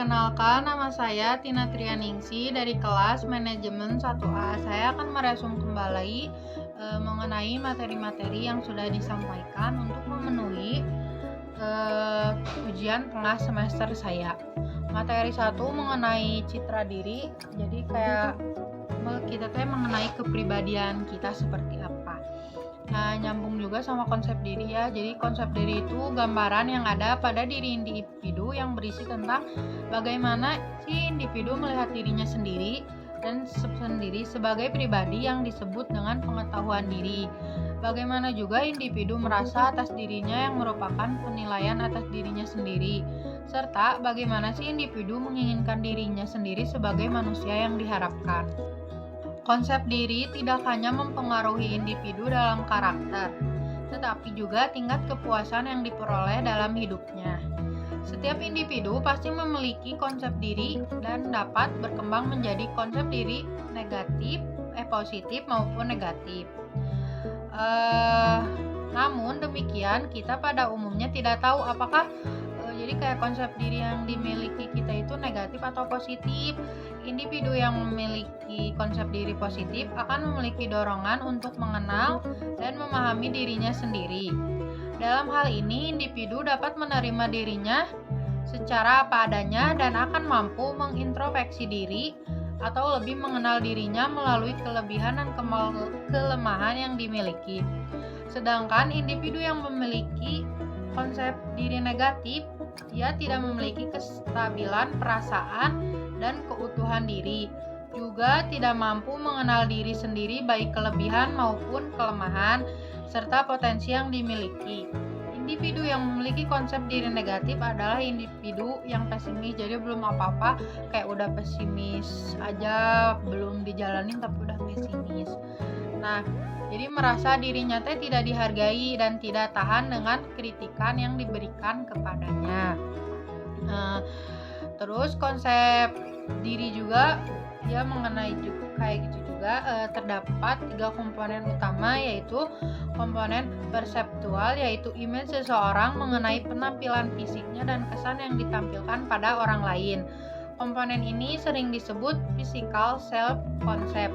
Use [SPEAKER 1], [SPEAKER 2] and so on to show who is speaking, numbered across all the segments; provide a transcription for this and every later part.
[SPEAKER 1] Perkenalkan, nama saya Tina Trianingsi dari kelas Manajemen 1A. Saya akan meresum kembali mengenai materi-materi yang sudah disampaikan untuk memenuhi ujian tengah semester saya. Materi 1 mengenai citra diri, jadi kayak kita mengenai kepribadian kita seperti apa. Nah, nyambung juga sama konsep diri ya. Jadi konsep diri itu gambaran yang ada pada diri individu yang berisi tentang bagaimana si individu melihat dirinya sendiri dan sendiri sebagai pribadi yang disebut dengan pengetahuan diri. Bagaimana juga individu merasa atas dirinya yang merupakan penilaian atas dirinya sendiri, serta bagaimana si individu menginginkan dirinya sendiri sebagai manusia yang diharapkan. Konsep diri tidak hanya mempengaruhi individu dalam karakter, tetapi juga tingkat kepuasan yang diperoleh dalam hidupnya. Setiap individu pasti memiliki konsep diri dan dapat berkembang menjadi konsep diri positif maupun negatif. Namun demikian, kita pada umumnya tidak tahu apakah jadi kayak konsep diri yang dimiliki kita itu negatif atau positif. Individu yang memiliki konsep diri positif akan memiliki dorongan untuk mengenal dan memahami dirinya sendiri. Dalam hal ini, individu dapat menerima dirinya secara apa adanya dan akan mampu mengintrospeksi diri atau lebih mengenal dirinya melalui kelebihan dan kelemahan yang dimiliki. Sedangkan individu yang memiliki konsep diri negatif, ia tidak memiliki kestabilan perasaan dan keutuhan diri, juga tidak mampu mengenal diri sendiri baik kelebihan maupun kelemahan, serta potensi yang dimiliki. Individu yang memiliki konsep diri negatif adalah individu yang pesimis, jadi belum apa-apa, kayak udah pesimis aja, belum dijalanin tapi udah pesimis. Nah, jadi merasa dirinya tidak dihargai dan tidak tahan dengan kritikan yang diberikan kepadanya. Terus konsep diri juga ya mengenai juga kayak gitu juga terdapat 3 komponen utama, yaitu komponen perseptual, yaitu image seseorang mengenai penampilan fisiknya dan kesan yang ditampilkan pada orang lain. Komponen ini sering disebut physical self concept.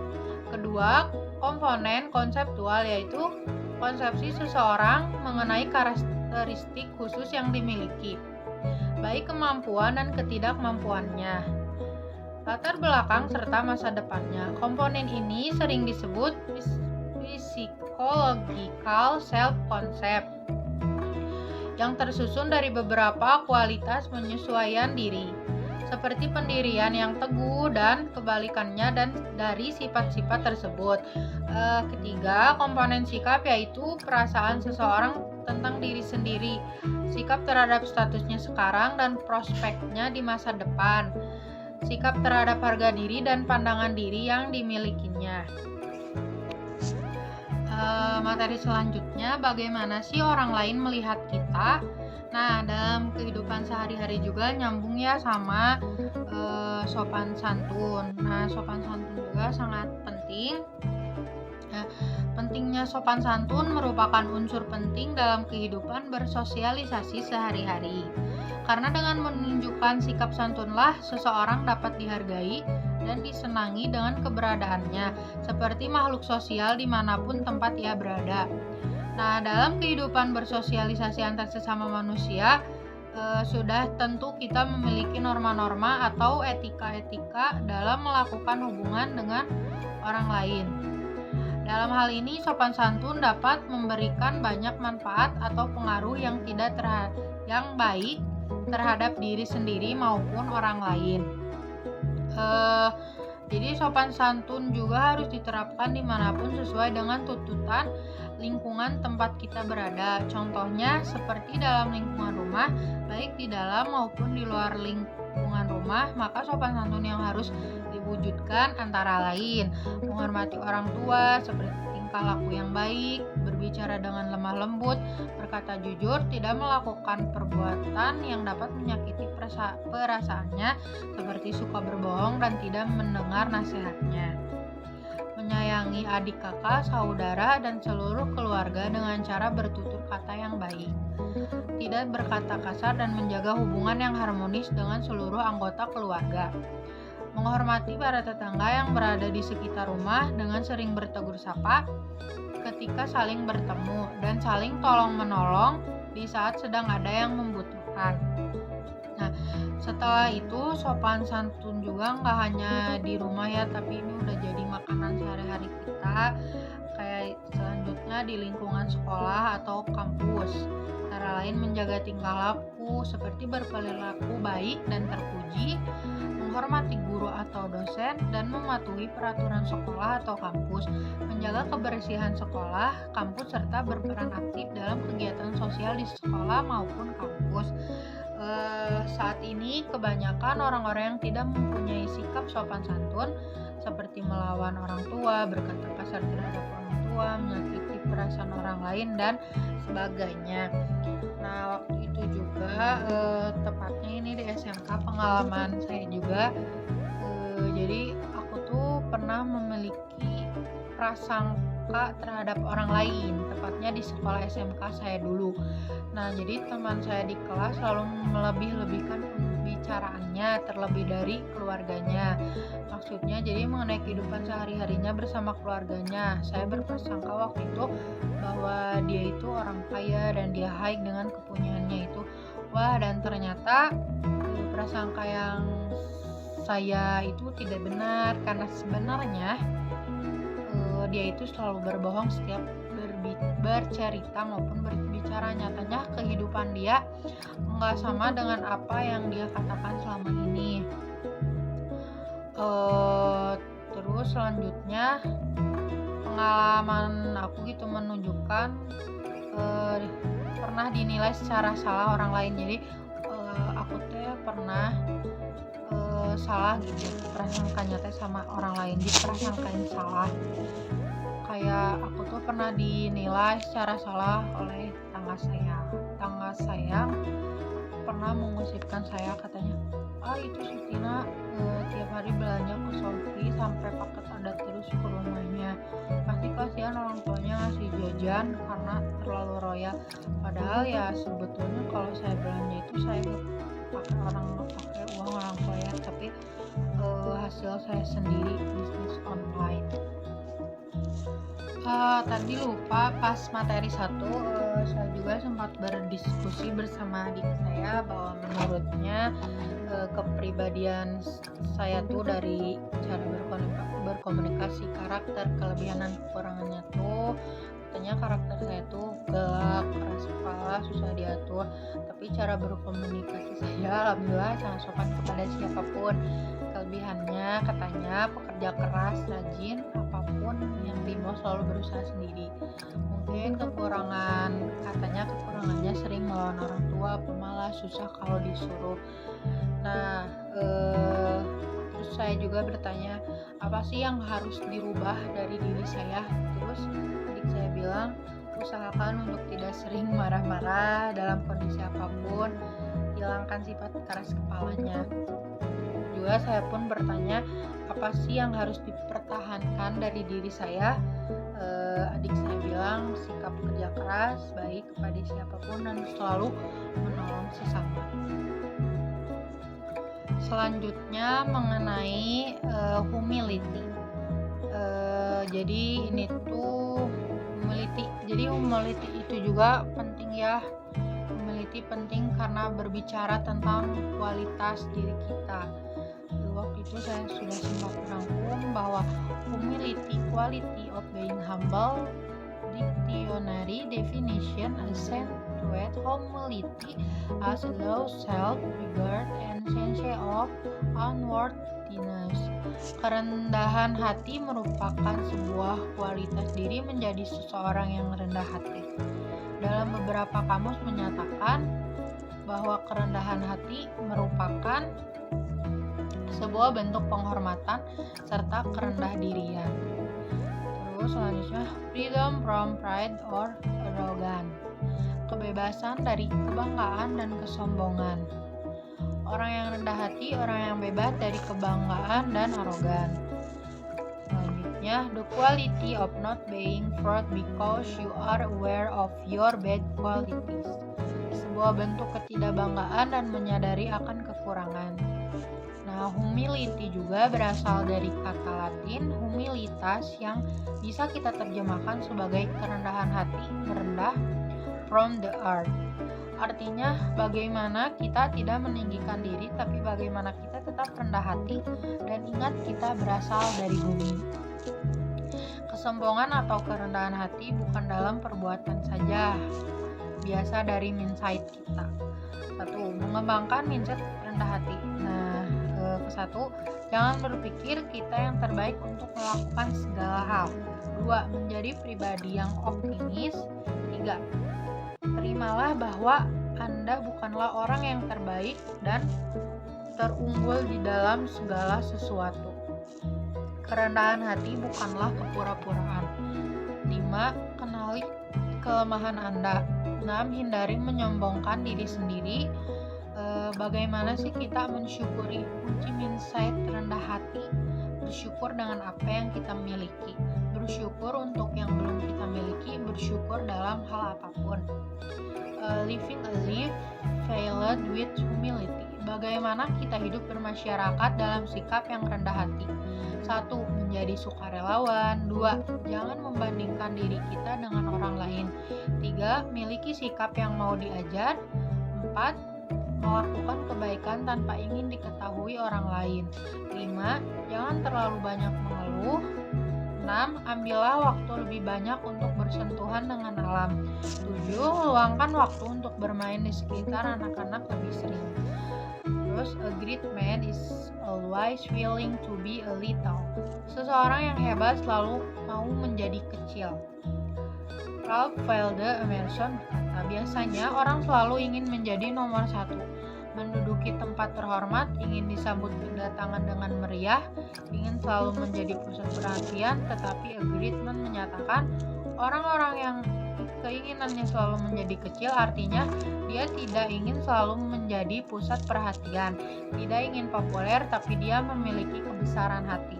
[SPEAKER 1] Kedua, komponen konseptual, yaitu konsepsi seseorang mengenai karakteristik khusus yang dimiliki, baik kemampuan dan ketidakmampuannya, latar belakang serta masa depannya. Komponen ini sering disebut psychological self concept, yang tersusun dari beberapa kualitas penyesuaian diri, seperti pendirian yang teguh dan kebalikannya dan dari sifat-sifat tersebut. Ketiga, komponen sikap, yaitu perasaan seseorang tentang diri sendiri, sikap terhadap statusnya sekarang dan prospeknya di masa depan, sikap terhadap harga diri dan pandangan diri yang dimilikinya. Materi selanjutnya, bagaimana sih orang lain melihat kita? Nah, dalam kehidupan sehari-hari juga nyambung ya sama sopan santun. Nah, sopan santun juga sangat penting. Nah, pentingnya sopan santun merupakan unsur penting dalam kehidupan bersosialisasi sehari-hari. Karena dengan menunjukkan sikap santunlah seseorang dapat dihargai dan disenangi dengan keberadaannya, seperti makhluk sosial dimanapun tempat ia berada. Nah, dalam kehidupan bersosialisasi antar sesama manusia, sudah tentu kita memiliki norma-norma atau etika-etika dalam melakukan hubungan dengan orang lain. Dalam hal ini, sopan santun dapat memberikan banyak manfaat atau pengaruh yang baik terhadap diri sendiri maupun orang lain. Jadi sopan santun juga harus diterapkan dimanapun sesuai dengan tuntutan lingkungan tempat kita berada. Contohnya seperti dalam lingkungan rumah, baik di dalam maupun di luar lingkungan rumah, maka sopan santun yang harus diwujudkan antara lain menghormati orang tua, seperti tingkah laku yang baik, berbicara dengan lemah lembut, berkata jujur, tidak melakukan perbuatan yang dapat menyakiti perasaannya, seperti suka berbohong dan tidak mendengar nasihatnya. menyayangi adik kakak, saudara, dan seluruh keluarga dengan cara bertutur kata yang baik, tidak berkata kasar dan menjaga hubungan yang harmonis dengan seluruh anggota keluarga, menghormati para tetangga yang berada di sekitar rumah dengan sering bertegur sapa ketika saling bertemu, dan saling tolong-menolong di saat sedang ada yang membutuhkan. Nah, setelah itu sopan santun juga nggak hanya di rumah ya, tapi ini udah jadi makanan sehari-hari kita. Kayak selanjutnya di lingkungan sekolah atau kampus. Cara lain menjaga tingkah laku seperti berperilaku baik dan terpuji, menghormati guru atau dosen, dan mematuhi peraturan sekolah atau kampus, menjaga kebersihan sekolah, kampus, serta berperan aktif dalam kegiatan sosial di sekolah maupun kampus. Saat ini kebanyakan orang-orang yang tidak mempunyai sikap sopan santun seperti melawan orang tua, berkata kasar terhadap orang tua, menyakiti perasaan orang lain, dan sebagainya. Nah, waktu itu juga tepatnya ini di SMK pengalaman saya juga. Jadi aku tuh pernah memiliki prasangka terhadap orang lain, tepatnya di sekolah SMK saya dulu. Nah, jadi teman saya di kelas selalu melebih-lebihkan pembicaraannya terlebih dari keluarganya. Maksudnya jadi mengenai kehidupan sehari-harinya bersama keluarganya. Saya berprasangka waktu itu bahwa dia itu orang kaya dan dia high dengan kepunyaannya itu. Wah, dan ternyata prasangka yang saya itu tidak benar, karena sebenarnya dia itu selalu berbohong setiap bercerita maupun berbicara. Nyatanya kehidupan dia nggak sama dengan apa yang dia katakan selama ini. Terus selanjutnya pengalaman aku gitu menunjukkan pernah dinilai secara salah orang lain. Jadi aku teh pernah salah gitu, prasangkanya teh sama orang lain, diprasangkain salah. Kayak aku tuh pernah dinilai secara salah oleh tetangga saya. Tetangga saya pernah mengusipkan saya, katanya, itu si Tina tiap hari belanja ke Shopee sampai paket ada terus ke rumahnya. Pasti kasihan orang tuanya ngasih jajan karena terlalu royal. Padahal ya sebetulnya kalau saya belanja itu saya pakai uang orang tua ya, tapi hasil saya sendiri bisnis online. Tadi lupa pas materi 1, saya juga sempat berdiskusi bersama adik saya bahwa menurutnya kepribadian saya tuh dari cara berkomunikasi, karakter, kelebihan dan kekurangannya tuh, katanya karakter saya tuh galak, keras kepala, susah diatur, tapi cara berkomunikasi saya alhamdulillah sangat sopan kepada siapapun. Kelebihannya katanya pekerja keras, rajin, apapun yang mau selalu berusaha sendiri. Mungkin katanya kekurangannya sering melawan orang tua, pemalas, susah kalau disuruh. Nah, terus saya juga bertanya, apa sih yang harus dirubah dari diri saya? Terus adik saya bilang, usahakan untuk tidak sering marah-marah dalam kondisi apapun, hilangkan sifat keras kepalanya. Juga saya pun bertanya, apa sih yang harus dipertahankan dari diri saya? Adik saya bilang sikap kerja keras, baik kepada siapapun, dan selalu menolong sesama. Selanjutnya mengenai humility. Jadi ini tuh humility. Jadi humility itu juga penting ya. Humility penting karena berbicara tentang kualitas diri kita. Waktu itu saya sudah sempat merangkum bahwa humility, quality of being humble, dictionary definition accentuate humility as low self-regard and sense of unworthiness. Kerendahan hati merupakan sebuah kualitas diri menjadi seseorang yang rendah hati. Dalam beberapa kamus menyatakan bahwa kerendahan hati merupakan sebuah bentuk penghormatan serta kerendah dirian. Terus selanjutnya, freedom from pride or arrogance, kebebasan dari kebanggaan dan kesombongan. Orang yang rendah hati, orang yang bebas dari kebanggaan dan arogan. Selanjutnya, contohnya the quality of not being proud because you are aware of your bad qualities. Sebuah bentuk ketidakbanggaan dan menyadari akan kekurangan. Nah, humility juga berasal dari kata Latin humilitas yang bisa kita terjemahkan sebagai kerendahan hati, merendah, from the earth. Artinya bagaimana kita tidak meninggikan diri, tapi bagaimana kita tetap rendah hati dan ingat kita berasal dari bumi. Kesombongan atau kerendahan hati bukan dalam perbuatan saja, biasa dari mindset kita. 1. Mengembangkan mindset rendah hati. Nah, ke-1, jangan berpikir kita yang terbaik untuk melakukan segala hal. 2. Menjadi pribadi yang optimis. 3. Terimalah bahwa Anda bukanlah orang yang terbaik dan terunggul di dalam segala sesuatu. Kerendahan hati bukanlah kepura-puraan. 5. Kenali kelemahan Anda. 6. Hindari menyombongkan diri sendiri. Bagaimana sih kita mensyukuri? Kunci mindset rendah hati, bersyukur dengan apa yang kita miliki, bersyukur untuk yang belum kita miliki, bersyukur dalam hal apapun. Living a life filled with humility. Bagaimana kita hidup bermasyarakat dalam sikap yang rendah hati? 1. Menjadi sukarelawan. 2. Jangan membandingkan diri kita dengan orang lain. 3. Miliki sikap yang mau diajar. 4. Melakukan kebaikan tanpa ingin diketahui orang lain. 5. Jangan terlalu banyak mengeluh. 6. Ambillah waktu lebih banyak untuk bersentuhan dengan alam. 7. Luangkan waktu untuk bermain di sekitar anak-anak lebih sering. Terus, a great man is always willing to be a little. Seseorang yang hebat selalu mau menjadi kecil. Ralph Waldo Emerson berkata, biasanya orang selalu ingin menjadi nomor 1, menduduki tempat terhormat, ingin disambut kedatangan dengan meriah, ingin selalu menjadi pusat perhatian, tetapi a great man menyatakan orang-orang yang keinginannya selalu menjadi kecil artinya dia tidak ingin selalu menjadi pusat perhatian, tidak ingin populer, tapi dia memiliki kebesaran hati.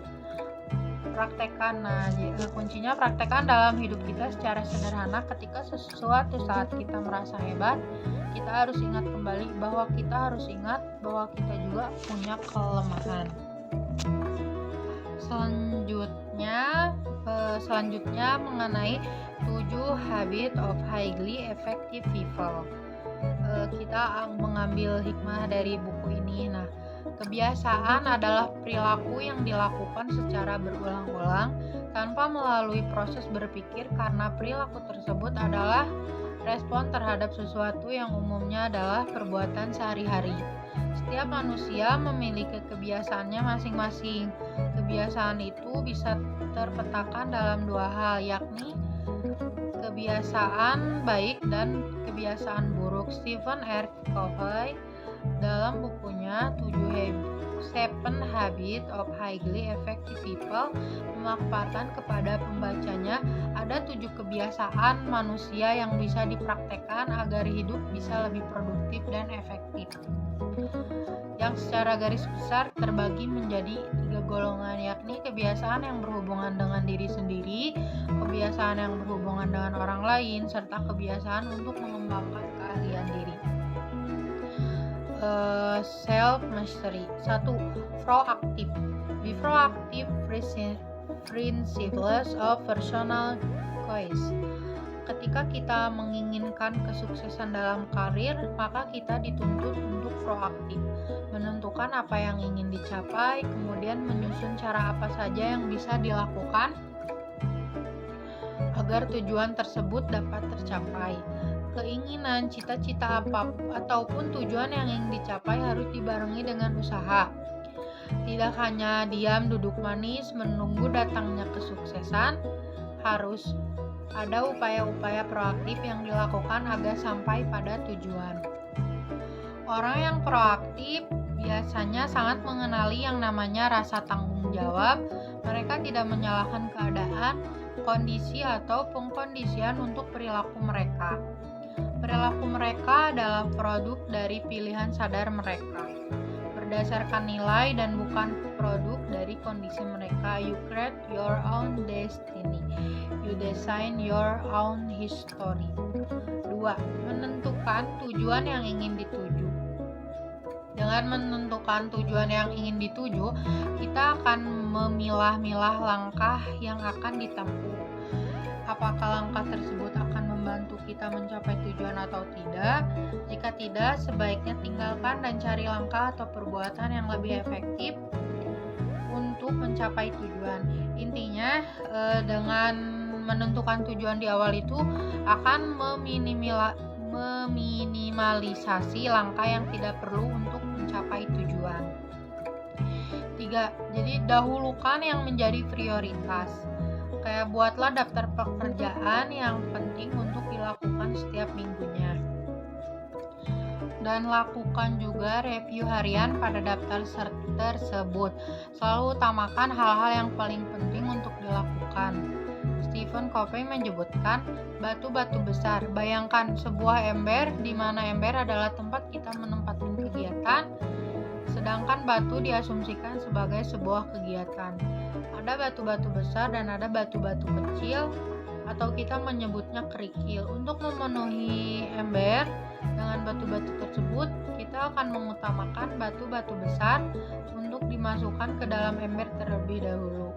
[SPEAKER 1] Praktekkan. Nah, kuncinya praktekkan dalam hidup kita secara sederhana. Ketika sesuatu saat kita merasa hebat, kita harus ingat kembali bahwa kita juga punya kelemahan. Selanjutnya mengenai 7 habit of highly effective people. Kita mengambil hikmah dari buku ini. Nah, kebiasaan adalah perilaku yang dilakukan secara berulang-ulang tanpa melalui proses berpikir, karena perilaku tersebut adalah respon terhadap sesuatu yang umumnya adalah perbuatan sehari-hari. Setiap manusia memiliki kebiasaannya masing-masing. Kebiasaan itu bisa terpetakan dalam 2 hal, yakni kebiasaan baik dan kebiasaan buruk. Stephen R. Covey dalam bukunya 7 Habits of Highly Effective People memaparkan kepada pembacanya ada 7 kebiasaan manusia yang bisa dipraktekkan agar hidup bisa lebih produktif dan efektif, yang secara garis besar terbagi menjadi 3 golongan, yakni kebiasaan yang berhubungan dengan diri sendiri, kebiasaan yang berhubungan dengan orang lain, serta kebiasaan untuk mengembangkan keahlian diri. Self mastery. 1. Proactive. Be proactive principles of personal choice. Ketika kita menginginkan kesuksesan dalam karir, maka kita dituntut untuk proaktif, menentukan apa yang ingin dicapai, kemudian menyusun cara apa saja yang bisa dilakukan agar tujuan tersebut dapat tercapai. Keinginan, cita-cita ataupun tujuan yang ingin dicapai harus dibarengi dengan usaha. Tidak hanya diam duduk manis menunggu datangnya kesuksesan, harus ada upaya-upaya proaktif yang dilakukan agar sampai pada tujuan. Orang yang proaktif biasanya sangat mengenali yang namanya rasa tanggung jawab. Mereka tidak menyalahkan keadaan, kondisi, atau pengkondisian untuk perilaku mereka. Perilaku mereka adalah produk dari pilihan sadar mereka. berdasarkan nilai dan bukan produk dari kondisi mereka. You create your own destiny. You design your own history. 2. Menentukan tujuan yang ingin dituju. Dengan menentukan tujuan yang ingin dituju, kita akan memilah-milah langkah yang akan ditempuh. Apakah langkah tersebut akan membantu kita mencapai tujuan atau tidak? Jika tidak, sebaiknya tinggalkan dan cari langkah atau perbuatan yang lebih efektif untuk mencapai tujuan. Intinya, dengan menentukan tujuan di awal itu akan meminimalisasi langkah yang tidak perlu untuk mencapai tujuan. 3. Jadi dahulukan yang menjadi prioritas. Kayak buatlah daftar pekerjaan yang penting untuk dilakukan setiap minggunya. Dan lakukan juga review harian pada daftar tersebut. Selalu utamakan hal-hal yang paling penting untuk dilakukan. Stephen Covey menyebutkan batu-batu besar. Bayangkan sebuah ember di mana ember adalah tempat kita menempatkan kegiatan, sedangkan batu diasumsikan sebagai sebuah kegiatan. Ada batu-batu besar dan ada batu-batu kecil, atau kita menyebutnya kerikil. Untuk memenuhi ember dengan batu-batu tersebut, kita akan mengutamakan batu-batu besar untuk dimasukkan ke dalam ember terlebih dahulu.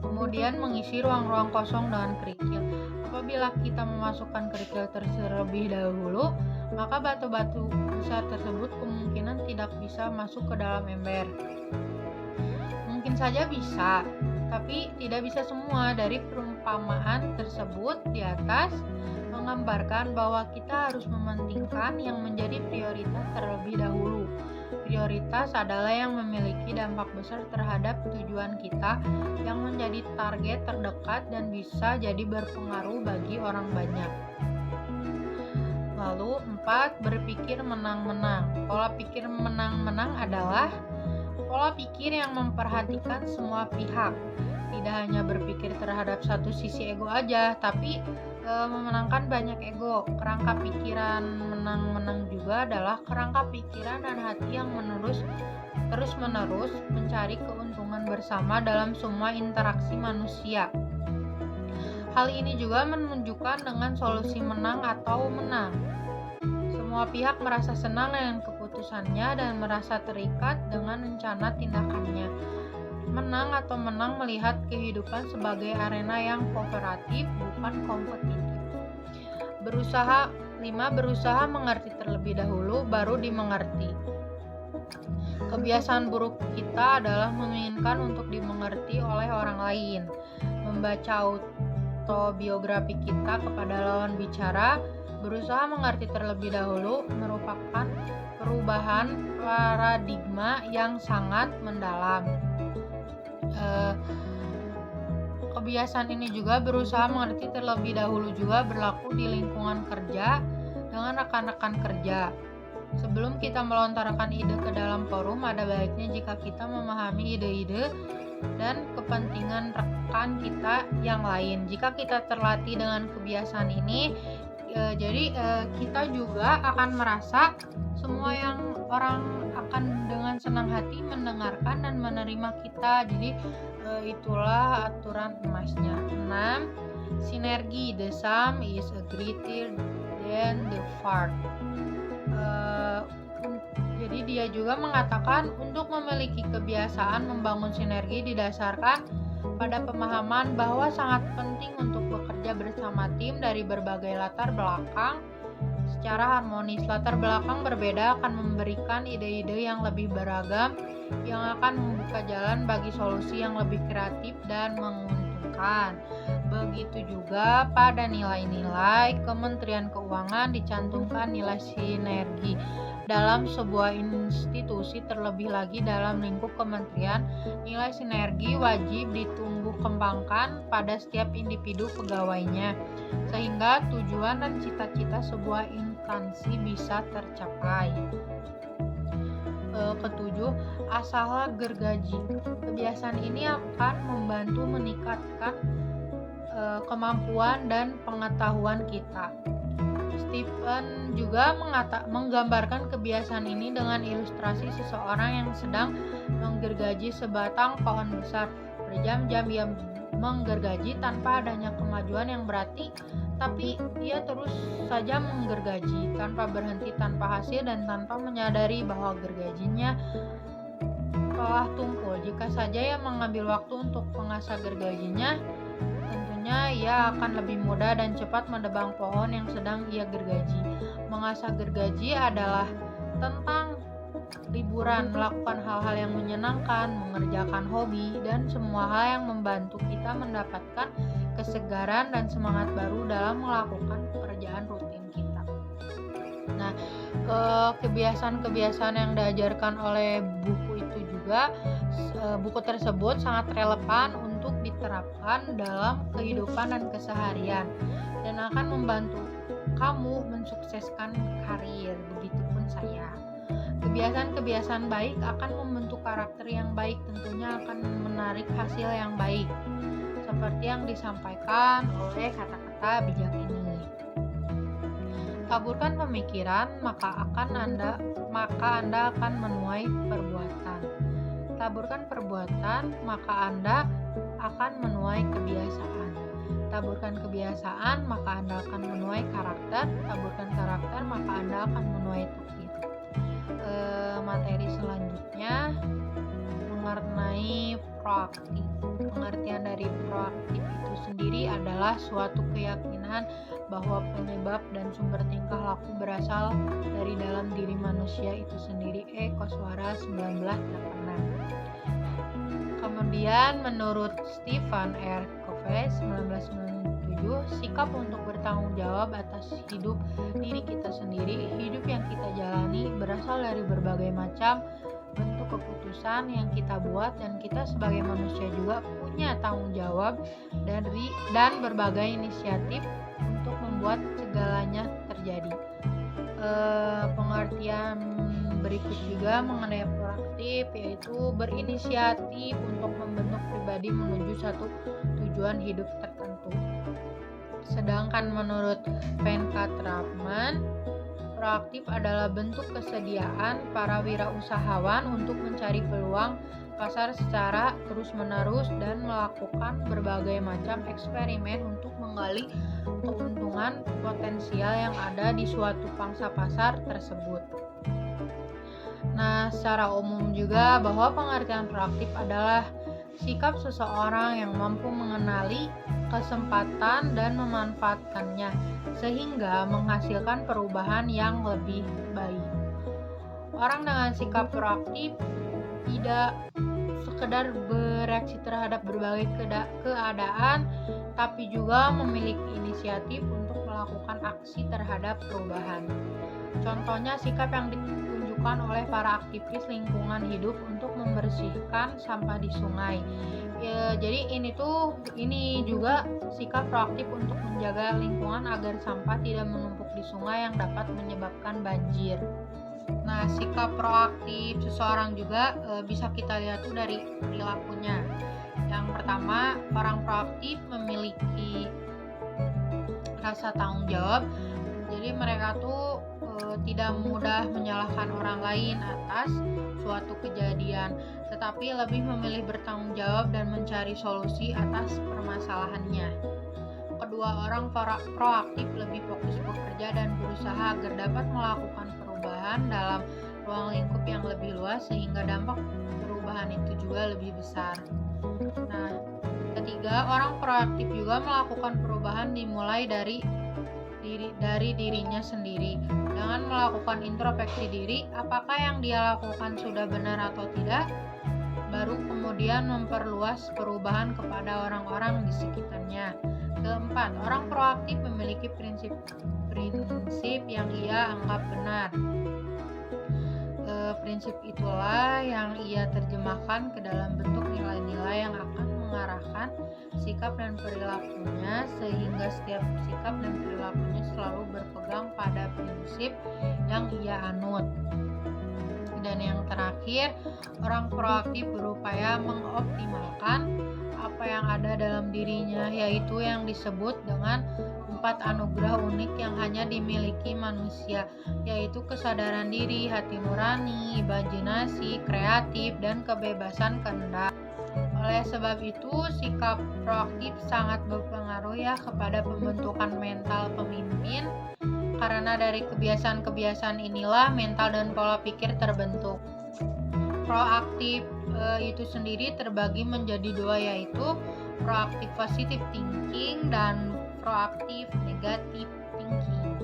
[SPEAKER 1] Kemudian mengisi ruang-ruang kosong dengan kerikil. Apabila kita memasukkan kerikil terlebih dahulu, maka batu-batu besar tersebut kemungkinan tidak bisa masuk ke dalam ember. Mungkin saja bisa, tapi tidak bisa semua. Dari perumpamaan tersebut di atas menggambarkan bahwa kita harus mementingkan yang menjadi prioritas terlebih dahulu. Prioritas adalah yang memiliki dampak besar terhadap tujuan kita, yang menjadi target terdekat dan bisa jadi berpengaruh bagi orang banyak. Lalu 4. Berpikir menang-menang. Pola pikir menang-menang adalah pola pikir yang memperhatikan semua pihak. Tidak hanya berpikir terhadap satu sisi ego aja, tapi memenangkan banyak ego. Kerangka pikiran menang-menang juga adalah kerangka pikiran dan hati yang terus-menerus mencari keuntungan bersama dalam semua interaksi manusia. Hal ini juga menunjukkan dengan solusi menang atau menang. Semua pihak merasa senang dengan keputusannya dan merasa terikat dengan rencana tindakannya. Menang atau menang melihat kehidupan sebagai arena yang kooperatif, bukan kompetitif. 5. Berusaha mengerti terlebih dahulu, baru dimengerti. Kebiasaan buruk kita adalah menginginkan untuk dimengerti oleh orang lain. Membaca autobiografi kita kepada lawan bicara, berusaha mengerti terlebih dahulu, merupakan perubahan paradigma yang sangat mendalam. Kebiasaan ini juga berusaha mengerti terlebih dahulu juga berlaku di lingkungan kerja dengan rekan-rekan kerja. Sebelum kita melontarkan ide ke dalam forum, ada baiknya jika kita memahami ide-ide dan kepentingan rekan kita yang lain. Jika kita terlatih dengan kebiasaan ini, kita juga akan merasa semua yang orang akan dengan senang hati mendengarkan dan menerima kita. Jadi itulah aturan emasnya. 6. Sinergi. The sum is greater than the part. Jadi dia juga mengatakan untuk memiliki kebiasaan membangun sinergi didasarkan pada pemahaman bahwa sangat penting untuk bekerja bersama tim dari berbagai latar belakang secara harmonis. Latar belakang berbeda akan memberikan ide-ide yang lebih beragam yang akan membuka jalan bagi solusi yang lebih kreatif dan menguntungkan. Begitu juga pada nilai-nilai Kementerian Keuangan dicantumkan nilai sinergi. Dalam sebuah institusi, terlebih lagi dalam lingkup kementerian, nilai sinergi wajib ditumbuh kembangkan pada setiap individu pegawainya, sehingga tujuan dan cita-cita sebuah instansi bisa tercapai. 7. Asahlah gergaji. Kebiasaan ini akan membantu meningkatkan kemampuan dan pengetahuan kita. Stephen juga menggambarkan kebiasaan ini dengan ilustrasi seseorang yang sedang menggergaji sebatang pohon besar. Berjam-jam ia menggergaji tanpa adanya kemajuan yang berarti, tapi ia terus saja menggergaji tanpa berhenti, tanpa hasil, dan tanpa menyadari bahwa gergajinya telah tumpul. Jika saja ia mengambil waktu untuk mengasah gergajinya, tentunya ia akan lebih mudah dan cepat menebang pohon yang sedang ia gergaji. Mengasah gergaji adalah tentang liburan, melakukan hal-hal yang menyenangkan, mengerjakan hobi, dan semua hal yang membantu kita mendapatkan kesegaran dan semangat baru dalam melakukan pekerjaan rutin kita. Nah, kebiasaan-kebiasaan yang diajarkan oleh buku itu juga, buku tersebut sangat relevan untuk diterapkan dalam kehidupan dan keseharian dan akan membantu kamu mensukseskan karir. Begitupun saya. Kebiasaan-kebiasaan baik akan membentuk karakter yang baik, tentunya akan menarik hasil yang baik, seperti yang disampaikan oleh kata-kata bijak ini. Taburkan pemikiran, maka Anda akan menuai perbuatan. Taburkan perbuatan, maka Anda akan menuai kebiasaan. Taburkan kebiasaan, maka Anda akan menuai karakter. Taburkan karakter, maka Anda akan menuai takdir. Materi selanjutnya mengenai proaktif. Pengertian dari proaktif itu sendiri adalah suatu keyakinan bahwa penyebab dan sumber tingkah laku berasal dari dalam diri manusia itu sendiri. Koswara 1986. Kemudian menurut Stephen R. Covey 1997, sikap untuk bertanggung jawab atas hidup diri kita sendiri, hidup yang kita jalani berasal dari berbagai macam bentuk keputusan yang kita buat, dan kita sebagai manusia juga punya tanggung jawab dan berbagai inisiatif untuk membuat segalanya terjadi. Pengertian berikut juga mengenai proaktif, yaitu berinisiatif untuk membentuk pribadi menuju satu tujuan hidup tertentu. Sedangkan menurut Venkatraman, proaktif adalah bentuk kesediaan para wirausahawan untuk mencari peluang pasar secara terus-menerus dan melakukan berbagai macam eksperimen untuk menggali keuntungan potensial yang ada di suatu pangsa pasar tersebut. Nah, secara umum juga bahwa pengertian proaktif adalah sikap seseorang yang mampu mengenali kesempatan dan memanfaatkannya sehingga menghasilkan perubahan yang lebih baik. Orang dengan sikap proaktif tidak sekedar bereaksi terhadap berbagai keadaan, tapi juga memiliki inisiatif untuk melakukan aksi terhadap perubahan. Contohnya sikap yang ditunjukkan oleh para aktivis lingkungan hidup untuk membersihkan sampah di sungai. Jadi ini juga sikap proaktif untuk menjaga lingkungan agar sampah tidak menumpuk di sungai yang dapat menyebabkan banjir. Nah, sikap proaktif seseorang juga bisa kita lihat tuh dari perilakunya. Yang pertama, orang proaktif memiliki rasa tanggung jawab. Jadi mereka tuh tidak mudah menyalahkan orang lain atas suatu kejadian, tetapi lebih memilih bertanggung jawab dan mencari solusi atas permasalahannya. Kedua, orang proaktif lebih fokus bekerja dan berusaha agar dapat melakukan perubahan dalam ruang lingkup yang lebih luas sehingga dampak perubahan itu juga lebih besar. Nah, ketiga, orang proaktif juga melakukan perubahan dimulai dari dirinya sendiri. Dengan melakukan introspeksi diri, apakah yang dia lakukan sudah benar atau tidak, baru kemudian memperluas perubahan kepada orang-orang di sekitarnya. Keempat, orang proaktif memiliki prinsip yang ia anggap benar. Prinsip itulah yang ia terjemahkan ke dalam bentuk nilai-nilai yang akan mengarahkan sikap dan perilakunya, sehingga setiap sikap dan perilakunya selalu berpegang pada prinsip yang ia anut. Dan yang terakhir, orang proaktif berupaya mengoptimalkan apa yang ada dalam dirinya, yaitu yang disebut dengan 4 anugerah unik yang hanya dimiliki manusia, yaitu kesadaran diri, hati nurani, imajinasi, kreatif, dan kebebasan kehendak. Oleh sebab itu, sikap proaktif sangat berpengaruh ya kepada pembentukan mental pemimpin, karena dari kebiasaan-kebiasaan inilah mental dan pola pikir terbentuk. Proaktif itu sendiri terbagi menjadi dua, yaitu proaktif positive thinking dan proaktif negative thinking.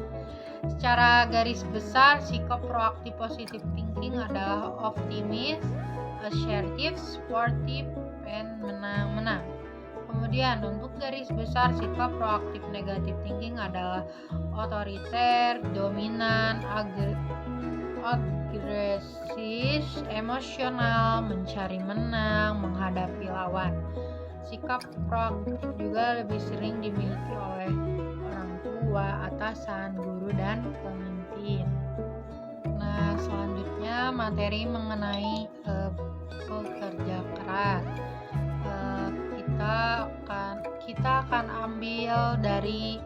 [SPEAKER 1] Secara garis besar, sikap proaktif positive thinking adalah optimis, assertive, sportive, and menang-menang. Kemudian untuk garis besar, sikap proaktif negative thinking adalah otoriter, dominan, agresif, emosional, mencari menang, menghadapi lawan. Sikap proaktif juga lebih sering dimiliki oleh orang tua, atasan, guru, dan pemimpin. Nah, selanjutnya materi mengenai pekerja keras. Kita akan ambil dari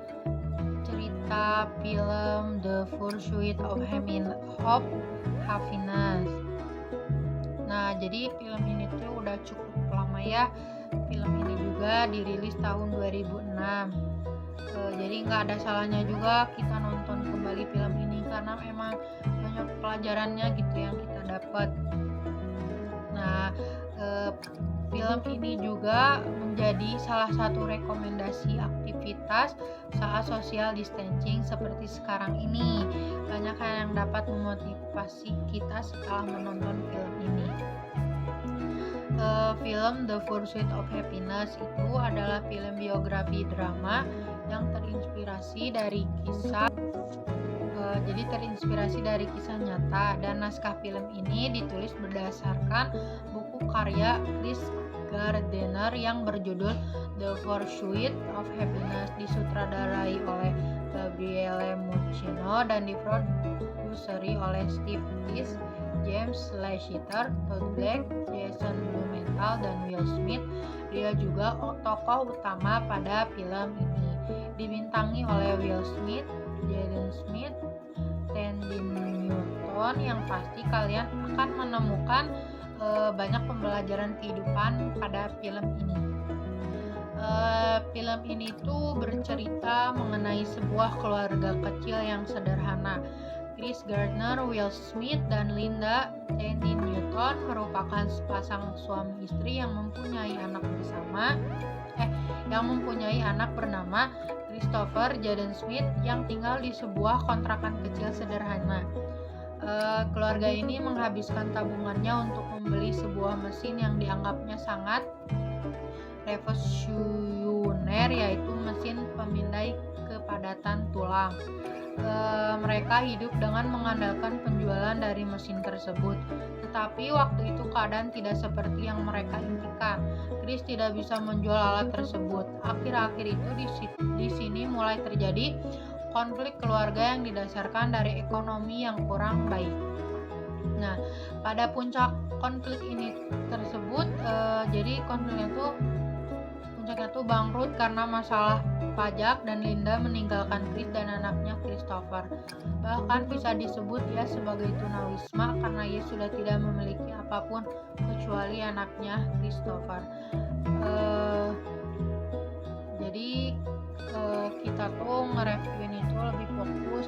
[SPEAKER 1] cerita film The Pursuit of Happiness. Nah, jadi film ini tuh udah cukup lama ya. Film ini juga dirilis tahun 2006. Jadi nggak ada salahnya juga kita nonton kembali film ini, karena memang banyak pelajarannya gitu yang kita dapat. Nah, film ini juga menjadi salah satu rekomendasi aktivitas saat social distancing seperti sekarang ini. Banyak hal yang dapat memotivasi kita setelah menonton film ini. Film The Pursuit of Happiness itu adalah film biografi drama yang terinspirasi dari kisah nyata, dan naskah film ini ditulis berdasarkan buku karya Chris Gardner yang berjudul The Pursuit of Happiness, disutradarai oleh Gabriele Muccino dan diproduseri oleh Steve Peace, James Lasseter, Todd Black, Jason Blumenthal, dan Will Smith. Dia juga tokoh utama pada film ini. Dibintangi oleh Will Smith, Jaden Smith, Tandy Newton. Yang pasti kalian akan menemukan banyak pembelajaran kehidupan pada film ini. Film ini tuh bercerita mengenai sebuah keluarga kecil yang sederhana. Chris Gardner, Will Smith, dan Linda Tandy Newton merupakan sepasang suami istri yang mempunyai anak bernama Christopher Jaden Smith yang tinggal di sebuah kontrakan kecil sederhana. Keluarga ini menghabiskan tabungannya untuk membeli sebuah mesin yang dianggapnya sangat revolusioner, yaitu mesin pemindai kepadatan tulang. Mereka hidup dengan mengandalkan penjualan dari mesin tersebut. Tetapi waktu itu keadaan tidak seperti yang mereka impikan. Chris tidak bisa menjual alat tersebut. Akhir-akhir itu di sini mulai terjadi konflik keluarga yang didasarkan dari ekonomi yang kurang baik. Nah, pada puncak konflik ini tersebut, jadi konfliknya tuh bangkrut karena masalah pajak, dan Linda meninggalkan Chris dan anaknya Christopher. Bahkan bisa disebut ia sebagai tunawisma karena ia sudah tidak memiliki apapun kecuali anaknya Christopher. Jadi kita tuh nge-reviewin itu lebih fokus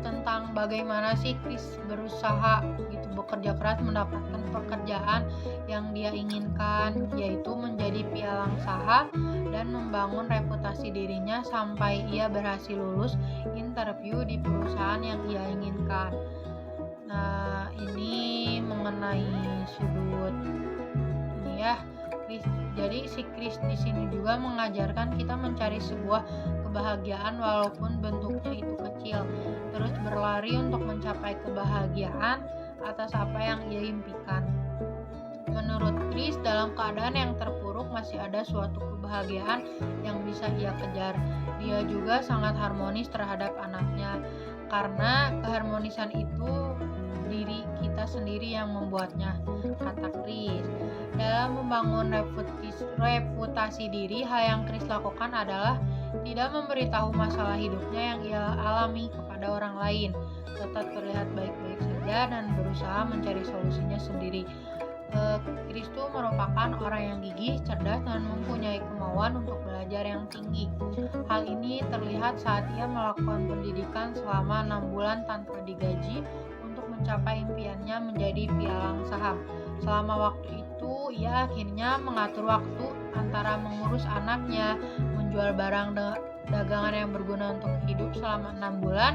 [SPEAKER 1] tentang bagaimana sih Chris berusaha gitu bekerja keras mendapatkan pekerjaan yang dia inginkan, yaitu menjadi pialang saham dan membangun reputasi dirinya sampai ia berhasil lulus interview di perusahaan yang ia inginkan. Nah, ini mengenai sudut ini ya. Jadi si Chris di sini juga mengajarkan kita mencari sebuah kebahagiaan walaupun bentuknya itu kecil, terus berlari untuk mencapai kebahagiaan atas apa yang ia impikan. Menurut Chris, dalam keadaan yang terpuruk masih ada suatu kebahagiaan yang bisa ia kejar. Dia juga sangat harmonis terhadap anaknya, karena keharmonisan itu diri kita sendiri yang membuatnya, kata Chris. Dalam membangun reputasi diri, hal yang Chris lakukan adalah tidak memberitahu masalah hidupnya yang ia alami kepada orang lain, tetap terlihat baik-baik saja dan berusaha mencari solusinya sendiri. Kristo merupakan orang yang gigih, cerdas, dan mempunyai kemauan untuk belajar yang tinggi. Hal ini terlihat saat ia melakukan pendidikan selama 6 bulan tanpa digaji untuk mencapai impiannya menjadi pialang saham. Selama waktu itu, ia akhirnya mengatur waktu antara mengurus anaknya, menjual barang dagangan yang berguna untuk hidup selama 6 bulan,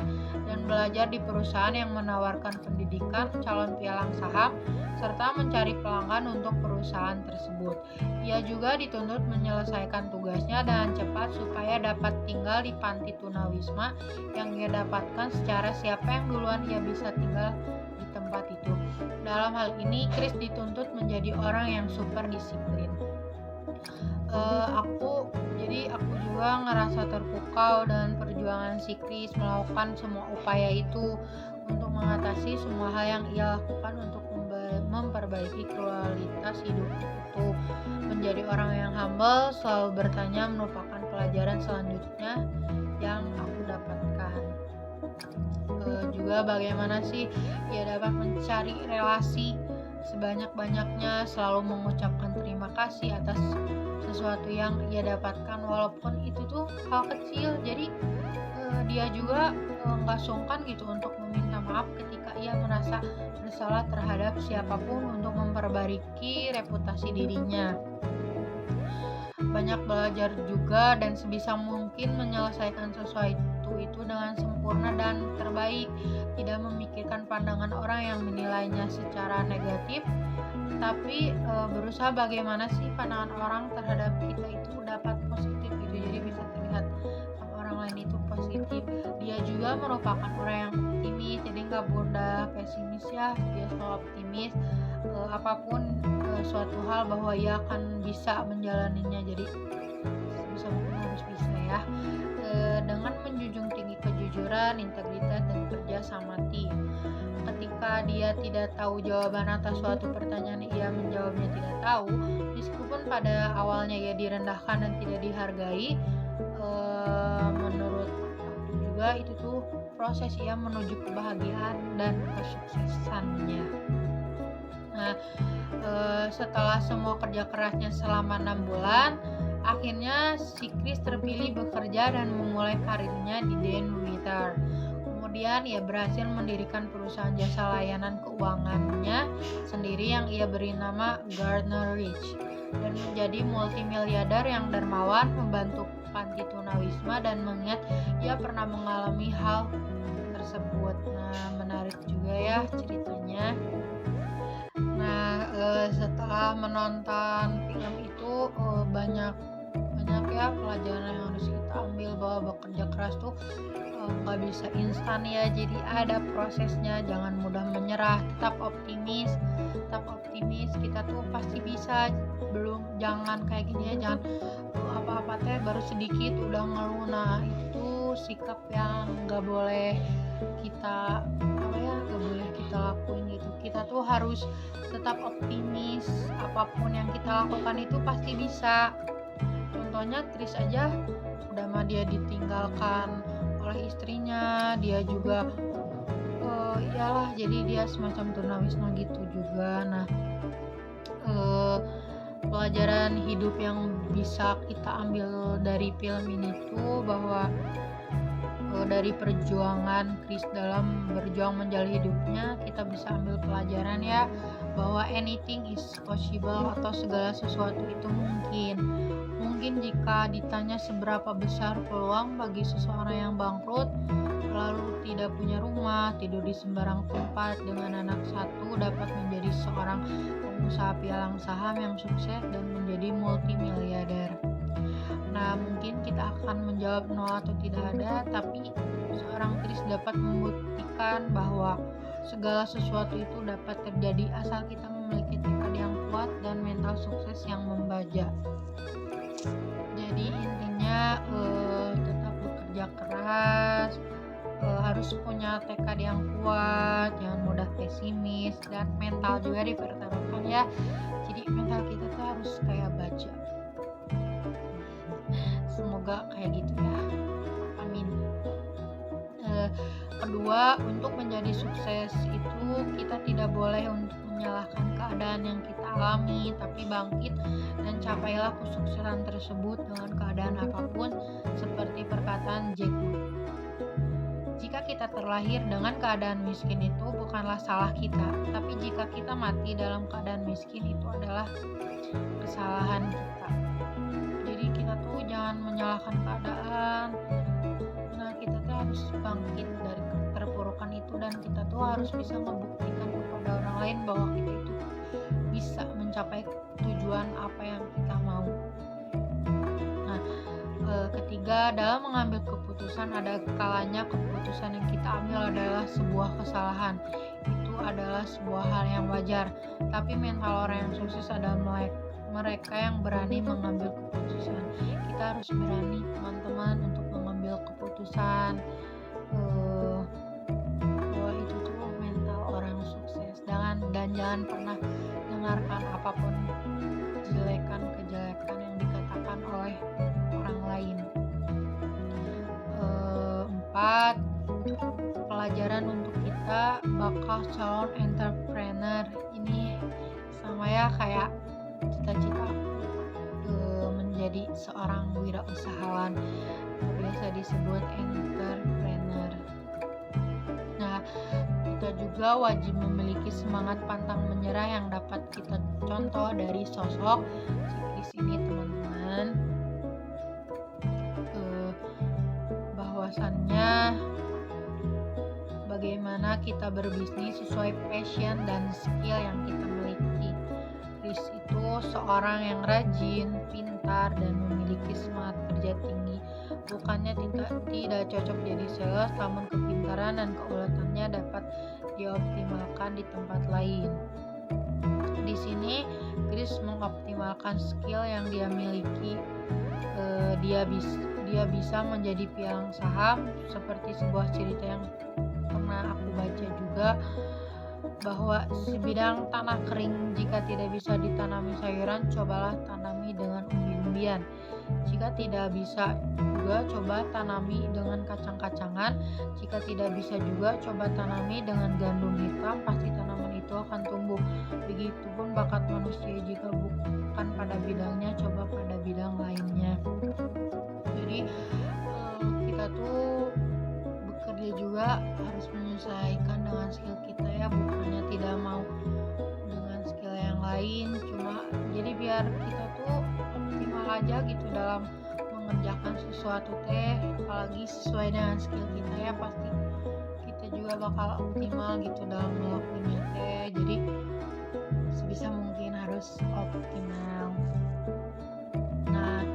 [SPEAKER 1] dan belajar di perusahaan yang menawarkan pendidikan calon pialang saham, serta mencari pelanggan untuk perusahaan tersebut. Ia juga dituntut menyelesaikan tugasnya dengan cepat supaya dapat tinggal di panti tunawisma yang ia dapatkan secara siapa yang duluan ia bisa tinggal di tempat itu. Dalam hal ini, Chris dituntut menjadi orang yang super disiplin. Aku juga ngerasa terpukau dengan perjuangan si Chris melakukan semua upaya itu untuk mengatasi semua hal yang ia lakukan untuk memperbaiki kualitas hidup itu. Menjadi orang yang humble, selalu bertanya, merupakan pelajaran selanjutnya yang aku dapatkan. Juga bagaimana sih ia dapat mencari relasi sebanyak-banyaknya, selalu mengucapkan terima kasih atas sesuatu yang ia dapatkan walaupun itu tuh hal kecil. Jadi dia juga nggak sungkan gitu untuk meminta maaf ketika ia merasa bersalah terhadap siapapun untuk memperbaiki reputasi dirinya. Banyak belajar juga dan sebisa mungkin menyelesaikan sesuatu itu dengan sempurna dan terbaik, tidak memikirkan pandangan orang yang menilainya secara negatif, tapi berusaha bagaimana sih pandangan orang terhadap kita itu dapat positif gitu, jadi bisa terlihat sama orang lain itu positif. Dia juga merupakan orang yang optimis, jadi nggak mudah pesimis ya, dia selalu optimis apapun suatu hal bahwa ia akan bisa menjalaninya, jadi sebisa mungkin harus bisa ya. Dengan menjunjung tinggi kejujuran, integritas, dan kerja sama tim. Ketika dia tidak tahu jawaban atas suatu pertanyaan, ia menjawabnya tidak tahu, meskipun pada awalnya ia direndahkan dan tidak dihargai. Menurut aku juga itu tuh proses ia menuju kebahagiaan dan kesuksesannya. Nah, setelah semua kerja kerasnya selama 6 bulan, akhirnya si Chris terpilih bekerja dan memulai karirnya di Dan Witter. Kemudian ia berhasil mendirikan perusahaan jasa layanan keuangannya sendiri yang ia beri nama Gardner Ridge, dan menjadi multimiliarder yang dermawan, membantu panti tunawisma, dan mengingat ia pernah mengalami hal tersebut. Nah, menarik juga ya ceritanya. Nah, setelah menonton film itu banyak ya pelajaran yang harus kita ambil, bahwa bekerja keras tuh nggak bisa instan ya, jadi ada prosesnya. Jangan mudah menyerah, tetap optimis, kita tuh pasti bisa. Jangan kayak gini ya, jangan apa-apa teh baru sedikit udah ngeluh. Nah, itu sikap yang nggak boleh kita lakuin gitu. Kita tuh harus tetap optimis, apapun yang kita lakukan itu pasti bisa. Contohnya Chris aja udah mah dia ditinggalkan oleh istrinya, dia juga iyalah, jadi dia semacam tunawisma gitu juga. Nah, pelajaran hidup yang bisa kita ambil dari film ini tuh bahwa dari perjuangan Chris dalam berjuang menjalani hidupnya, kita bisa ambil pelajaran ya, bahwa anything is possible, atau segala sesuatu itu mungkin jika ditanya seberapa besar peluang bagi seseorang yang bangkrut, lalu tidak punya rumah, tidur di sembarang tempat, dengan anak satu, dapat menjadi seorang pengusaha pialang saham yang sukses dan menjadi multimiliarder. Nah, mungkin kita akan menjawab no atau tidak ada, tapi seorang Chris dapat membuktikan bahwa segala sesuatu itu dapat terjadi asal kita memiliki tekad yang kuat dan mental sukses yang membajak. Jadi intinya tetap bekerja keras, harus punya tekad yang kuat, jangan mudah pesimis, dan mental juga dipertaruhkan ya. Jadi mental kita tuh harus kayak baja. Semoga semoga kayak gitu ya, amin. Kedua, untuk menjadi sukses itu kita tidak boleh untuk menyalahkan keadaan yang kita alami, tapi bangkit dan capailah kesuksesan tersebut dengan keadaan apapun, seperti perkataan Jack Ma. Jika kita terlahir dengan keadaan miskin itu bukanlah salah kita, tapi jika kita mati dalam keadaan miskin itu adalah kesalahan kita. Jadi kita tuh jangan menyalahkan keadaan. Nah, kita tuh harus bangkit dari keterpurukan itu, dan kita tuh harus bisa membuktikan kepada orang lain bahwa kita itu bisa mencapai tujuan apa yang kita mau. Nah, ketiga, dalam mengambil keputusan ada kalanya keputusan yang kita ambil adalah sebuah kesalahan. Itu adalah sebuah hal yang wajar, tapi mental orang yang sukses adalah mereka yang berani mengambil keputusan. Kita harus berani, teman-teman, untuk mengambil keputusan. Bahwa itu tuh mental orang sukses. Dan jangan pernah dengarkan apapun kejelekan yang dikatakan oleh orang lain. 4. Pelajaran untuk kita bakal calon entrepreneur. Ini sama ya kayak cita-cita menjadi seorang wirausahawan, biasa disebut entrepreneur. Nah, kita juga wajib memiliki semangat pantang menyerah yang dapat kita contoh dari sosok si Chris ini, teman-teman. Bahwasannya bagaimana kita berbisnis sesuai passion dan skill yang kita miliki. Chris itu seorang yang rajin, pintar, dan memiliki semangat kerja tinggi. Bukannya tidak cocok jadi sales, namun kepintaran dan keuletannya dapat dioptimalkan di tempat lain. Di sini Chris mengoptimalkan skill yang dia miliki. Dia bisa menjadi pialang saham, seperti sebuah cerita yang pernah aku baca juga, bahwa sebidang tanah kering jika tidak bisa ditanami sayuran, cobalah tanami dengan umbi-umbian. Jika tidak bisa juga, coba tanami dengan kacang-kacangan. Jika tidak bisa juga, coba tanami dengan gandum hitam, pasti tanaman itu akan tumbuh. Begitupun bakat manusia, jika bukan pada bidangnya, coba pada bidang lainnya. Jadi kita tuh bekerja juga harus menyesuaikan dengan skill kita ya, bukannya tidak mau dengan skill yang lain, cuma jadi biar kita tuh optimal aja gitu dalam mengerjakan sesuatu teh, apalagi sesuai dengan skill kita ya, pasti kita juga bakal optimal gitu dalam melakukannya teh. Jadi sebisa mungkin harus optimal. Nah,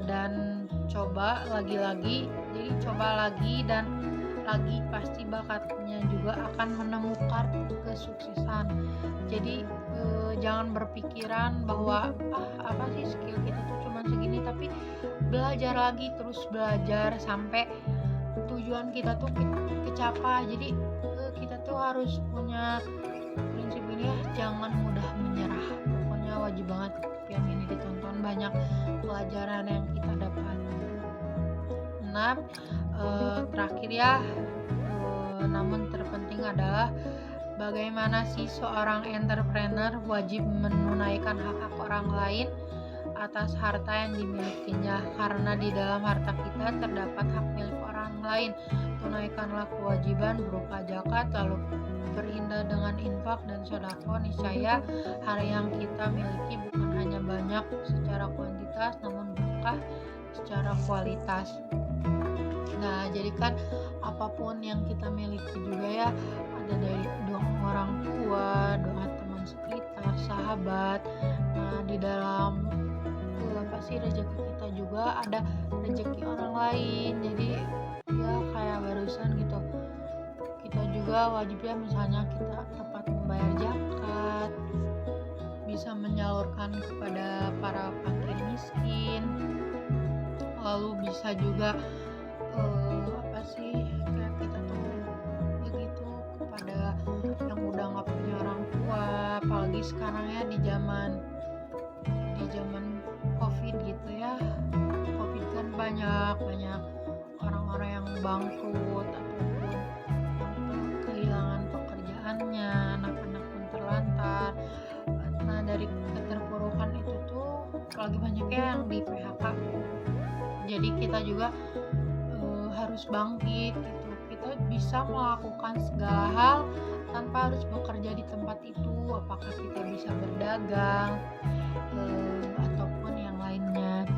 [SPEAKER 1] dan coba lagi-lagi, jadi coba lagi dan lagi, pasti bakatnya juga akan menemukan kesuksesan. Jadi jangan berpikiran bahwa apa sih skill kita tuh cuma segini, tapi belajar lagi, terus belajar sampai tujuan kita tuh kecapai. Jadi kita tuh harus punya prinsip ini ya, jangan mudah menyerah. Pokoknya wajib banget film ini ditonton, banyak pelajaran yang kita dapat. 6. Terakhir ya, namun terpenting adalah bagaimana sih seorang entrepreneur wajib menunaikan hak-hak orang lain atas harta yang dimilikinya, karena di dalam harta kita terdapat hak milik orang lain. Tunaikanlah kewajiban berupa zakat, lalu berindah dengan infak dan sedekah. Niscaya harta yang kita miliki bukan hanya banyak secara kuantitas, namun berkah secara kualitas. Nah, jadi kan apapun yang kita miliki juga ya, ada dari doa orang tua, doa teman sekitar, sahabat. Nah, di dalam pasti rezeki kita juga ada rezeki orang lain. Jadi ya kayak barusan gitu, kita juga wajib ya, misalnya kita tepat membayar zakat, bisa menyalurkan kepada para fakir miskin, lalu bisa juga kayak kita tuh ya gitu kepada yang udah nggak punya orang tua, apalagi sekarang ya di zaman COVID gitu ya, banyak orang-orang yang bangkrut ataupun yang kehilangan pekerjaannya, anak-anak pun terlantar. Nah, dari keterpurukan itu tuh lagi banyaknya yang di PHK. Jadi kita juga harus bangkit gitu. Kita bisa melakukan segala hal tanpa harus bekerja di tempat itu. Apakah kita bisa berdagang ataupun yang lainnya.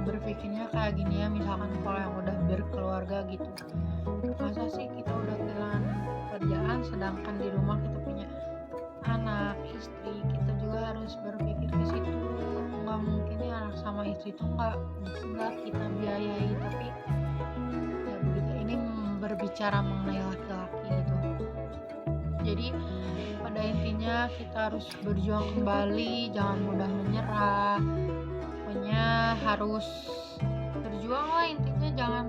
[SPEAKER 1] Berpikirnya kayak gini ya, misalkan kalau yang udah berkeluarga gitu, masa sih kita udah kehilangan kerjaan sedangkan di rumah kita punya anak, istri, kita juga harus berpikir ke situ. Nggak mungkin ya anak sama istri itu nggak kita biayai, tapi ya begitu. Ini berbicara mengenai laki-laki gitu. Jadi pada intinya kita harus berjuang kembali, jangan mudah menyerah. Pokoknya harus berjuang lah intinya, jangan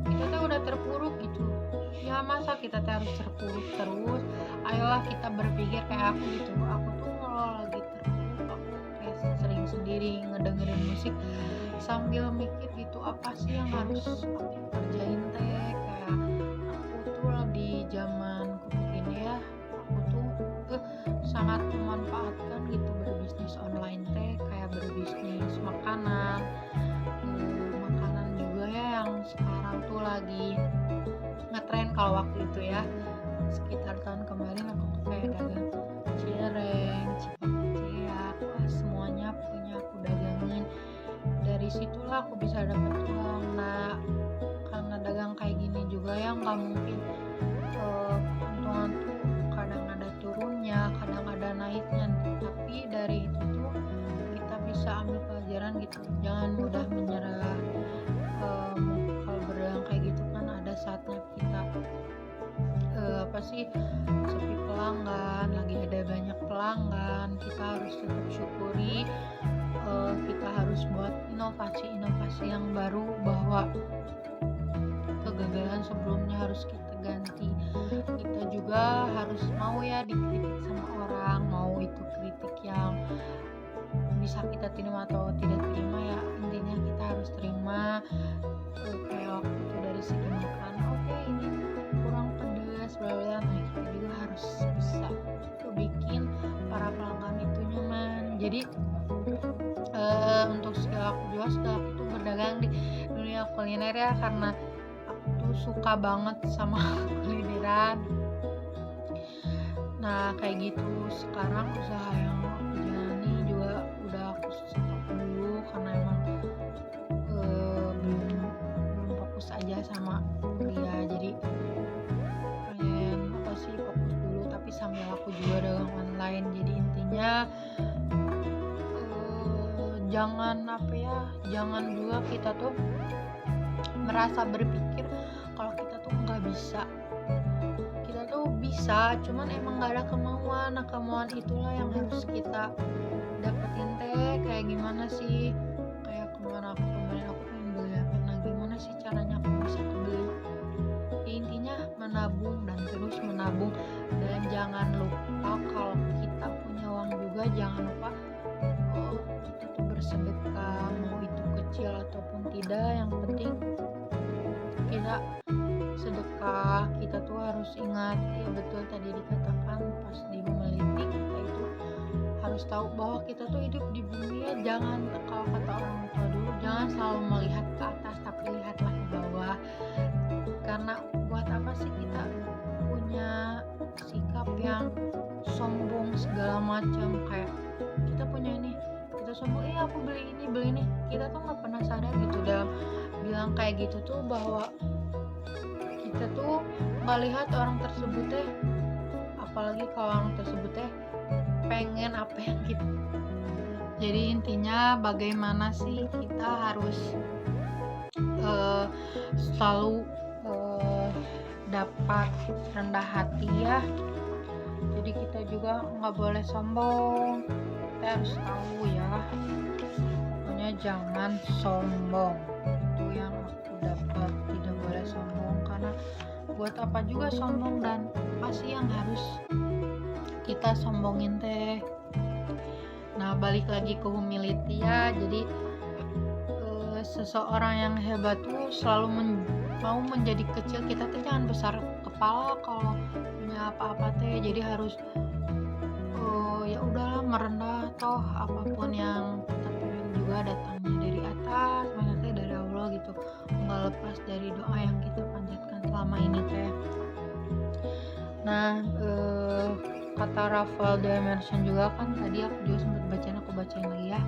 [SPEAKER 1] kita tuh udah terpuruk gitu ya, masa kita tuh harus terpuruk terus. Ayolah kita berpikir kayak aku gitu. Aku tuh kalau lagi terpuruk aku kayak sering sendiri ngedengerin musik sambil mikir gitu, apa sih yang harus aku kerjain teh. Kayak aku tuh di zaman covid ini ya, aku tuh sangat memanfaatkan gitu berbisnis online teh, kayak berbisnis makanan juga ya, yang sekarang tuh lagi ngetren kalau waktu itu ya, sekitar tahun kemarin aku tuh kayak dagang cireng, cipak semuanya punya aku dagangin. Dari situlah aku bisa dapet uang. Nah, karena dagang kayak gini juga ya nggak mungkin keuntungan tuh kadang ada turunnya, kadang ada naiknya, tapi dari itu tuh kita bisa ambil pelajaran gitu, jangan mudah menyerah. Kalau berdagang kayak gitu kan ada saatnya kita sepi pelanggan, lagi ada banyak pelanggan, kita harus tetap syukuri. Kita harus buat inovasi yang baru, bahwa kegagalan sebelumnya harus kita ganti. Kita juga harus mau ya dikritik sama orang, mau itu kritik yang bisa kita terima atau tidak terima ya, intinya kita harus terima. Kayak waktu itu dari segi makan, oke, ini kurang pedas bla bla, nah kita juga harus bisa bikin para pelanggan itu nyaman. Jadi untuk skill aku itu berdagang di dunia kuliner ya, karena aku tuh suka banget sama kulineran. Nah kayak gitu, sekarang usaha yang aku jalani juga udah aku stop dulu karena emang belum fokus aja sama kuliah. Jadi pengen fokus dulu tapi sambil aku juga dagang online. Jadi intinya jangan juga kita tuh merasa berpikir kalau kita tuh nggak bisa. Kita tuh bisa, cuman emang nggak ada kemauan. Nah kemauan itulah yang harus kita dapetin teh. Kayak gimana sih, kayak kemarin aku pengen beli apa, nah gimana sih caranya aku bisa kebeli. Ya, intinya menabung dan terus menabung, dan jangan lupa kalau kita punya uang juga jangan lupa itu tuh bersedekah, mau itu kecil ataupun tidak, yang penting kita sedekah. Kita tuh harus ingat ya, betul tadi dikatakan pas di humility, kita itu harus tahu bahwa kita tuh hidup di bumi ya. Jangan, kalau kata orang tua dulu, jangan selalu melihat ke atas tapi lihatlah ke bawah. Karena buat apa sih kita punya sikap yang sombong segala macam, kayak kita punya ini, kita sombong, aku beli ini, kita tuh nggak pernah sadar gitu dalam bilang kayak gitu tuh, bahwa kita tuh nggak lihat orang tersebut teh, apalagi kalau orang tersebut teh pengen apa yang kita. Jadi intinya bagaimana sih kita harus selalu dapat rendah hati ya. Jadi kita juga nggak boleh sombong, kita harus tahu ya, pokoknya jangan sombong. Itu yang aku dapat, tidak boleh sombong, karena buat apa juga sombong, dan apa sih yang harus kita sombongin teh. Nah balik lagi ke humility ya, jadi seseorang yang hebat tuh selalu mau menjadi kecil. Kita tuh jangan besar kepala kalau punya apa-apa teh, jadi harus ya udahlah merendah, toh apapun yang kita pengen juga datangnya dari atas, maksudnya dari Allah gitu, nggak lepas dari doa yang kita panjatkan selama ini teh. Nah, kata Rafael de Emerson juga kan, tadi aku juga sempat bacain, aku bacain lagi ya.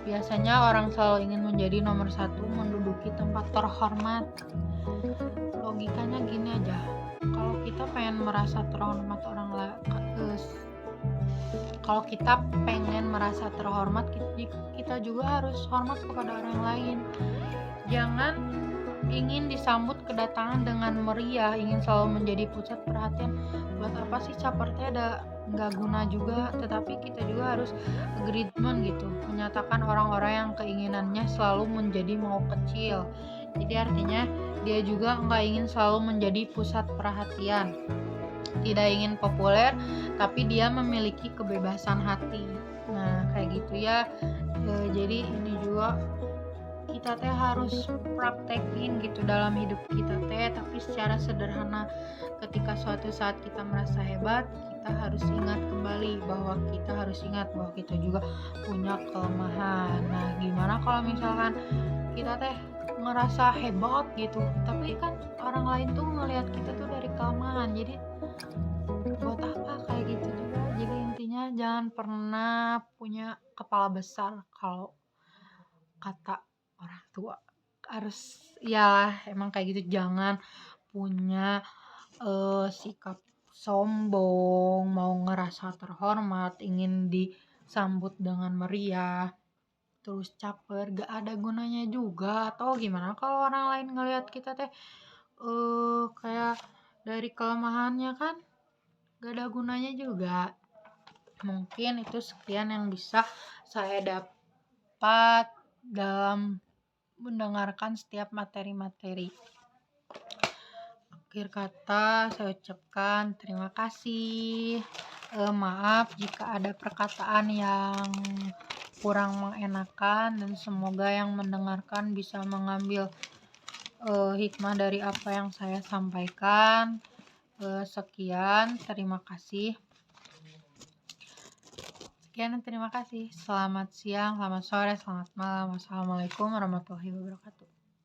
[SPEAKER 1] Biasanya orang selalu ingin menjadi nomor satu, menduduki tempat terhormat. Logikanya gini aja, kalau kita pengen merasa terhormat kalau kita pengen merasa terhormat, kita juga harus hormat kepada orang lain. Jangan ingin disambut kedatangan dengan meriah, ingin selalu menjadi pusat perhatian. Buat apa sih capernya, ada nggak guna juga. Tetapi kita juga harus agreement gitu, menyatakan orang-orang yang keinginannya selalu menjadi mau kecil. Jadi artinya dia juga nggak ingin selalu menjadi pusat perhatian, tidak ingin populer, tapi dia memiliki kebebasan hati. Nah kayak gitu ya. Jadi ini juga kita teh harus praktekin gitu dalam hidup kita teh, tapi secara sederhana. Ketika suatu saat kita merasa hebat, kita harus ingat kembali bahwa kita juga punya kelemahan. Nah gimana kalau misalkan kita teh ngerasa hebat gitu, tapi kan orang lain tuh ngelihat kita tuh dari kelemahan, jadi buat apa kayak gitu juga. Jadi intinya jangan pernah punya kepala besar kalau kata orang tua. Harus ya emang kayak gitu, jangan punya sikap sombong, mau ngerasa terhormat, ingin disambut dengan meriah, terus caper, gak ada gunanya juga. Atau gimana kalau orang lain ngelihat kita teh kayak dari kelemahannya, kan gak ada gunanya juga. Mungkin itu sekian yang bisa saya dapat dalam mendengarkan setiap materi-materi. Akhir kata saya ucapkan terima kasih. Maaf jika ada perkataan yang kurang mengenakan, dan semoga yang mendengarkan bisa mengambil hikmah dari apa yang saya sampaikan. Sekian, terima kasih. Selamat siang, selamat sore, selamat malam. Wassalamualaikum warahmatullahi wabarakatuh.